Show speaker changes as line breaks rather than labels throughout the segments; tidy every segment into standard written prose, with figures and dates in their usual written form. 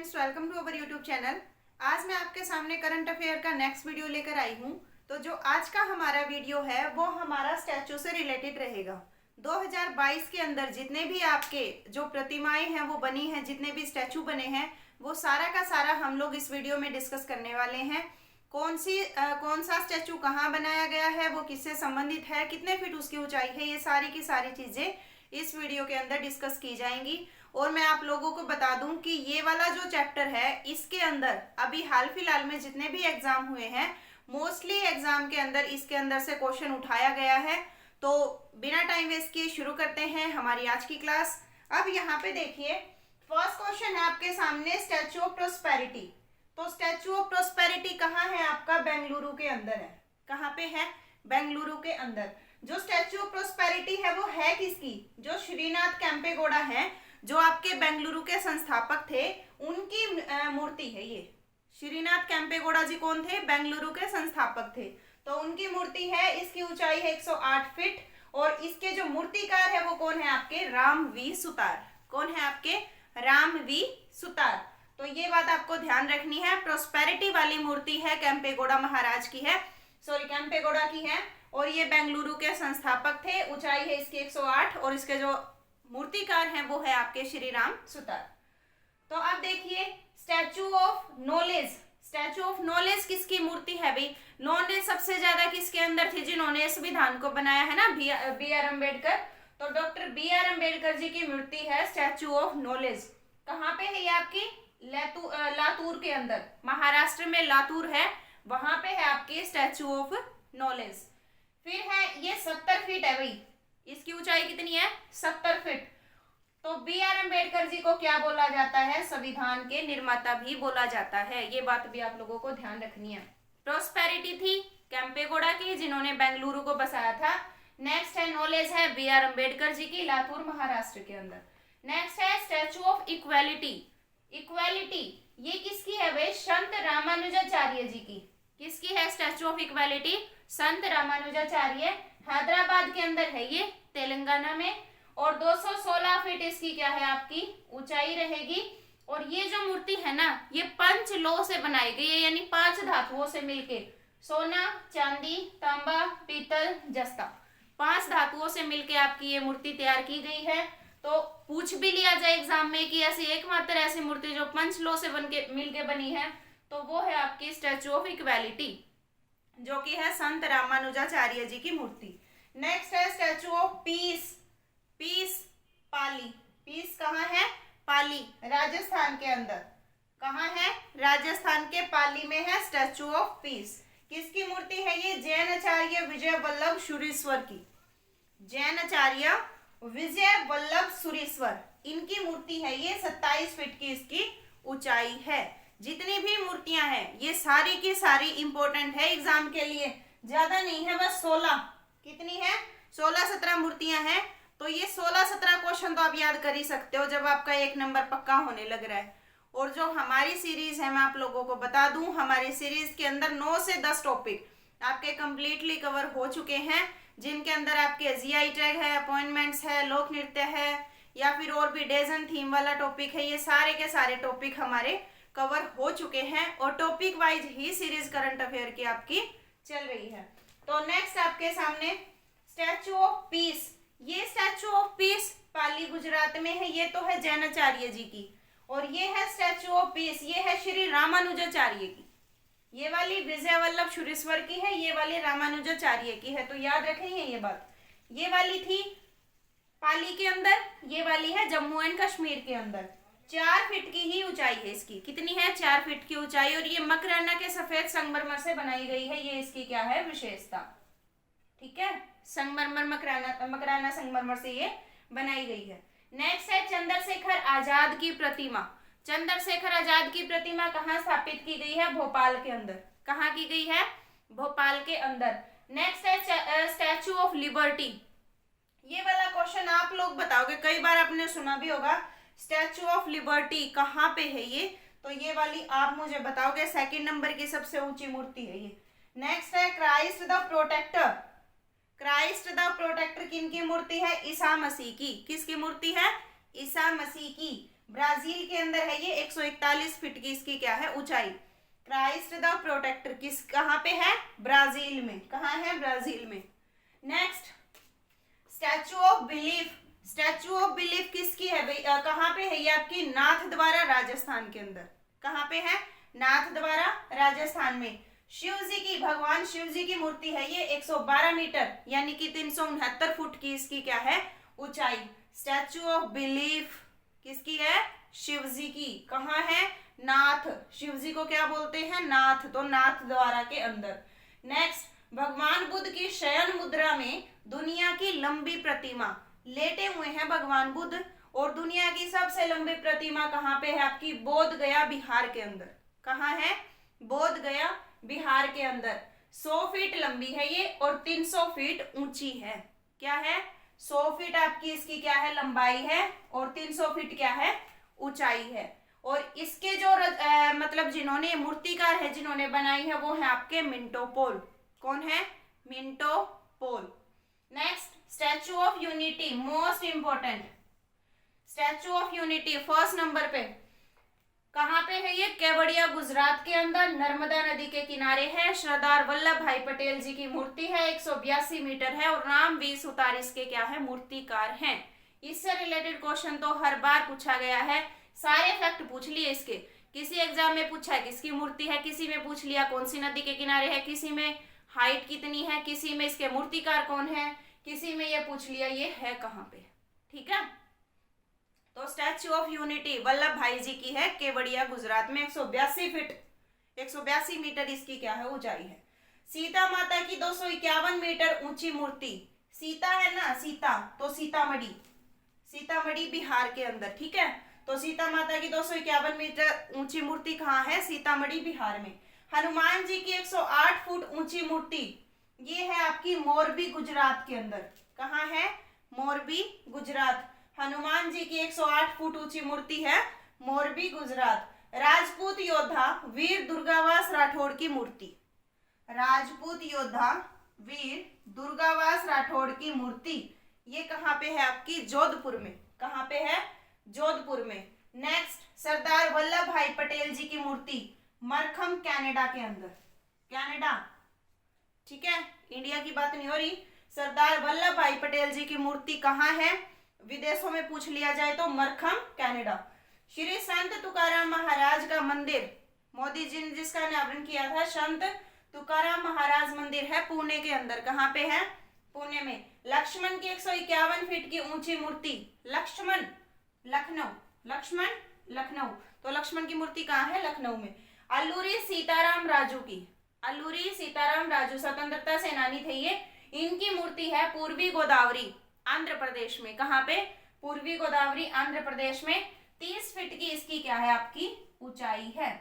Friends, welcome to our YouTube channel. आज मैं आपके सामने करंट अफेयर का नेक्स्ट वीडियो लेकर आई हूँ। तो जो आज का हमारा वीडियो है वो हमारा स्टैचू से रिलेटेड रहेगा। 2022 के अंदर जितने भी आपके जो प्रतिमाएं हैं वो बनी हैं, जितने भी स्टैचू बने हैं, वो सारा का सारा हम लोग इस वीडियो में डिस्कस करने वाले हैं। कौन सा स्टैचू कहाँ बनाया गया है, वो किससे संबंधित है, कितने फीट उसकी ऊंचाई है, ये सारी की सारी चीजें इस वीडियो के अंदर डिस्कस की जाएंगी। और मैं आप लोगों को बता दूं कि ये वाला जो चैप्टर है इसके अंदर अभी हाल फिलहाल में जितने भी एग्जाम हुए हैं, मोस्टली एग्जाम के अंदर इसके अंदर से क्वेश्चन उठाया गया है। तो बिना टाइम वेस्ट किए शुरू करते हैं हमारी आज की क्लास। अब यहाँ पे देखिए, फर्स्ट क्वेश्चन है आपके सामने, स्टैचू ऑफ प्रोस्पेरिटी। तो स्टैचू ऑफ प्रोस्पेरिटी कहाँ है आपका? बेंगलुरु के अंदर है। कहाँ पे है? बेंगलुरु के अंदर। जो स्टैचू ऑफ प्रोस्पेरिटी है वो है किसकी? जो श्रीनाथ केम्पेगौड़ा है, जो आपके बेंगलुरु के संस्थापक थे, उनकी मूर्ति है ये। श्रीनाथ केम्पेगौड़ा जी कौन थे? बेंगलुरु के संस्थापक थे। तो उनकी मूर्ति है। इसकी ऊंचाई है 108 फीट और इसके जो मूर्तिकार है वो कौन है आपके? राम वी सुतार। कौन है आपके? राम वी सुतार। तो ये बात आपको ध्यान रखनी है। प्रोस्पेरिटी वाली मूर्ति है, केम्पेगौड़ा महाराज की है, सॉरी केम्पेगौड़ा की है, और ये बेंगलुरु के संस्थापक थे। ऊंचाई है इसकी 108 और इसके जो मूर्तिकार हैं वो है आपके श्री राम सुतार। तो अब देखिए, statue of knowledge. Statue of knowledge किसकी मूर्ति है भाई? नॉलेज सबसे ज्यादा किसके अंदर थी जिन्होंने संविधान को बनाया है ना? B R Ambedkar. तो doctor B R Ambedkar ji की मूर्ति है स्टैचू ऑफ नॉलेज। कहाँ पे है ये आपकी? लातूर के अंदर, महाराष्ट्र में लातूर है, वहां पे है आपकी स्टैचू ऑफ नॉलेज। फिर है ये 70 फीट है भाई। इसकी ऊंचाई कितनी है? 70 फीट। तो बी आर अम्बेडकर जी को क्या बोला जाता है? संविधान के निर्माता भी बोला जाता है। ये बात भी आप लोगों को ध्यान रखनी है। प्रोस्पेरिटी थी केम्पेगौड़ा की, जिन्होंने बेंगलुरु को बसाया था। नेक्स्ट है नॉलेज है बी आर अम्बेडकर जी की, लातूर महाराष्ट्र के अंदर। नेक्स्ट है स्टैचू ऑफ इक्वेलिटी। इक्वेलिटी ये किसकी है भाई? संत रामानुजाचार्य जी की। किसकी है स्टैचू ऑफ इक्वेलिटी? संत रामानुजाचार्य। हैदराबाद के अंदर है ये, तेलंगाना में। और 216 फीट इसकी क्या है आपकी? ऊंचाई रहेगी। और ये जो मूर्ति है ना, ये 5 लौह से बनाई गई है, यानी 5 धातुओं से मिलके, सोना, चांदी, तांबा, पीतल, जस्ता, 5 धातुओं से मिलके आपकी ये मूर्ति तैयार की गई है। तो पूछ भी लिया जाए एग्जाम में कि ऐसी एकमात्र ऐसी मूर्ति जो 5 लौह से बनके मिलके बनी है, तो वो है आपकी स्टैचू ऑफ इक्वेलिटी, जो कि है संत रामानुजाचार्य जी की मूर्ति। नेक्स्ट है statue of peace. Peace Pali. Peace कहाँ है? पाली, राजस्थान के अंदर। कहाँ है? राजस्थान के पाली में है स्टैचू ऑफ पीस। किसकी मूर्ति है ये? जैन आचार्य विजय वल्लभ सुरीश्वर की। जैन आचार्य विजय वल्लभ सुरीश्वर, इनकी मूर्ति है ये। 27 फीट की इसकी ऊंचाई है। जितनी भी मूर्तियां हैं ये सारी की सारी इंपॉर्टेंट है एग्जाम के लिए, ज्यादा नहीं है, बस 16। कितनी है? 16-17 मूर्तियां हैं। तो ये 16-17 क्वेश्चन तो आप याद कर ही सकते हो जब आपका 1 नंबर पक्का होने लग रहा है। और जो हमारी सीरीज है, मैं आप लोगों को बता दूं, हमारी सीरीज के अंदर 9 से 10 टॉपिक आपके कंप्लीटली कवर हो चुके हैं, जिनके अंदर आपके जीआई टैग है, अपॉइंटमेंट्स है, लोक नृत्य है, या फिर और भी डेज एंड थीम वाला टॉपिक है। ये सारे के सारे टॉपिक हमारे कवर हो चुके हैं और टॉपिक वाइज ही सीरीज करंट अफेयर की आपकी चल रही है। तो नेक्स्ट आपके सामने स्टैचू ऑफ पीस। ये स्टैचू ऑफ पीस पाली गुजरात में है। ये तो है जैनाचार्य जी की, और ये है स्टैचू ऑफ पीस, ये है श्री रामानुजाचार्य की। ये वाली विजय वल्लभ सुरीश्वर की है, ये वाली रामानुजाचार्य की है। तो याद रखेंगे ये बात। ये वाली थी पाली के अंदर, ये वाली है जम्मू एंड कश्मीर के अंदर। 4 फीट की ही ऊंचाई है इसकी। कितनी है? 4 फीट की ऊंचाई। और ये मकराना के सफेद संगमरमर से बनाई गई है। ये इसकी क्या है? विशेषता। ठीक है, संगमरमर, मकराना संगमरमर से ये बनाई गई है। नेक्स्ट है चंद्रशेखर आजाद की प्रतिमा। चंद्रशेखर आजाद की प्रतिमा कहाँ स्थापित की गई है? भोपाल के अंदर। कहाँ की गई है? भोपाल के अंदर। नेक्स्ट है स्टैचू ऑफ लिबर्टी। ये वाला क्वेश्चन आप लोग बताओगे, कई बार आपने सुना भी होगा। स्टैचू ऑफ लिबर्टी कहाँ पे है ये? तो ये वाली आप मुझे बताओगे। 2nd नंबर की सबसे ऊंची मूर्ति है ये। नेक्स्ट है Christ the protector. Christ the protector किनकी मूर्ति है? ईसा मसीह की। किसकी मूर्ति है? ईसा मसीह की। ब्राजील के अंदर है ये। 141 फीट की इसकी क्या है ऊंचाई। क्राइस्ट द प्रोटेक्टर किस कहाँ पे है, ब्राजील में। कहाँ है, ब्राजील में। Next Statue of belief. Statue of belief किसकी है भाई, कहाँ पे है ये आपकी, नाथ द्वारा राजस्थान के अंदर। कहाँ पे है, नाथ द्वारा राजस्थान में। शिव जी की, भगवान शिव जी की मूर्ति है ये। 112 मीटर यानी कि 369 फुट की इसकी क्या है ऊंचाई। स्टैचू ऑफ बिलीफ किसकी है, शिव जी की। कहाँ है, नाथ। शिव जी को क्या बोलते हैं, नाथ। तो नाथ द्वारा के अंदर। नेक्स्ट भगवान बुद्ध की शयन मुद्रा में दुनिया की लंबी प्रतिमा, लेटे हुए हैं भगवान बुद्ध। और दुनिया की सबसे लंबी प्रतिमा कहाँ पे है आपकी, बोध गया बिहार के अंदर। कहाँ है, बोध गया बिहार के अंदर। 100 फीट लंबी है ये और 300 फीट ऊंची है। क्या है, 100 फीट आपकी इसकी क्या है लंबाई है और 300 फीट क्या है ऊंचाई है। और इसके जो मतलब जिन्होंने मूर्तिकार है जिन्होंने बनाई है वो है आपके मिंटो पोल। कौन है, Minto Pole. Next Statue of Unity, most important. Statue of Unity first number पे कहाँ पे है ये, केवड़िया गुजरात के अंदर, नर्मदा नदी के किनारे है। सरदार वल्लभ भाई पटेल जी की मूर्ति है। 182 मीटर है और राम वी सुतार इसके क्या है मूर्तिकार हैं। इससे रिलेटेड क्वेश्चन तो हर बार पूछा गया है, सारे फैक्ट पूछ लिए इसके। किसी एग्जाम में पूछा है किसकी मूर्ति है, किसी में पूछ लिया कौन सी नदी के किनारे है, किसी में हाइट कितनी है, किसी में इसके मूर्तिकार कौन है, किसी में ये पूछ लिया ये है कहाँ पे। ठीक है, तो स्टैच्यू ऑफ यूनिटी वल्लभ भाई जी की है, केवड़िया गुजरात में। 182 फीट 182 मीटर इसकी क्या है ऊंचाई है। सीता माता की 251 मीटर ऊंची मूर्ति। सीता है ना, सीता, तो सीतामढ़ी, सीतामढ़ी बिहार के अंदर। ठीक है, तो सीता माता की 251 मीटर ऊंची मूर्ति कहाँ है, सीतामढ़ी बिहार में। हनुमान जी की 108 फुट ऊंची मूर्ति ये है आपकी मोरबी गुजरात के अंदर। कहाँ है, मोरबी गुजरात। हनुमान जी की 108 फुट ऊंची मूर्ति है मोरबी गुजरात। राजपूत योद्धा वीर दुर्गावास राठौड़ की मूर्ति। राजपूत योद्धा वीर दुर्गावास राठौड़ की मूर्ति ये कहाँ पे है आपकी, जोधपुर में। कहाँ पे है, जोधपुर में। नेक्स्ट सरदार वल्लभ भाई पटेल जी की मूर्ति मरखम कनाडा के अंदर। कनाडा, ठीक है, इंडिया की बात नहीं हो रही। सरदार वल्लभ भाई पटेल जी की मूर्ति कहाँ है, विदेशों में पूछ लिया जाए तो मरखम कनाडा। श्री संत तुकाराम महाराज का मंदिर, मोदी जी ने जिसका अनावरण किया था, संत तुकाराम महाराज मंदिर है पुणे के अंदर। कहाँ पे है, पुणे में। लक्ष्मण की 151 फीट की ऊंची मूर्ति, लक्ष्मण लखनऊ, लक्ष्मण लखनऊ, तो लक्ष्मण की मूर्ति कहाँ है, लखनऊ में। अल्लूरी सीताराम राजू की, अल्लूरी सीताराम राजू स्वतंत्रता सेनानी थे ये, इनकी मूर्ति है पूर्वी गोदावरी आंध्र प्रदेश में। कहाँ पे, पूर्वी गोदावरी आंध्र प्रदेश में। 30 फीट की इसकी क्या है आपकी ऊंचाई है।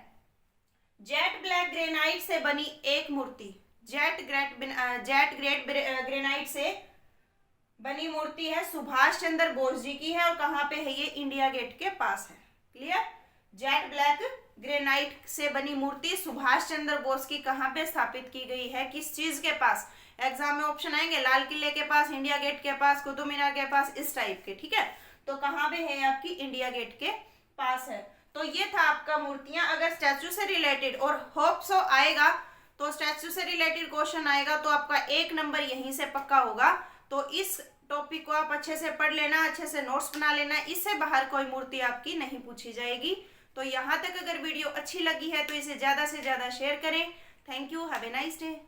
जेट ब्लैक ग्रेनाइट से बनी एक मूर्ति, जेट ग्रेट ग्रेनाइट से बनी मूर्ति है सुभाष चंद्र बोस जी की है और कहाँ पे है ये, इंडिया गेट के पास है। क्लियर, जेट ब्लैक ग्रेनाइट से बनी मूर्ति सुभाष चंद्र बोस की कहाँ पे स्थापित की गई है, किस चीज के पास। एग्जाम में ऑप्शन आएंगे, लाल किले के पास, इंडिया गेट के पास, कुतुब मीनार के पास, इस टाइप के। ठीक है, तो कहाँ पे है आपकी, इंडिया गेट के पास है। तो ये था आपका मूर्तियां। अगर स्टैचू से रिलेटेड और होप सो आएगा तो स्टैचू से रिलेटेड क्वेश्चन आएगा तो आपका 1 नंबर यहीं से पक्का होगा। तो इस टॉपिक को आप अच्छे से पढ़ लेना, अच्छे से नोट्स बना लेना, इससे बाहर कोई मूर्ति आपकी नहीं पूछी जाएगी। तो यहाँ तक अगर वीडियो अच्छी लगी है तो इसे ज्यादा से ज्यादा शेयर करें। Thank you, have a nice day.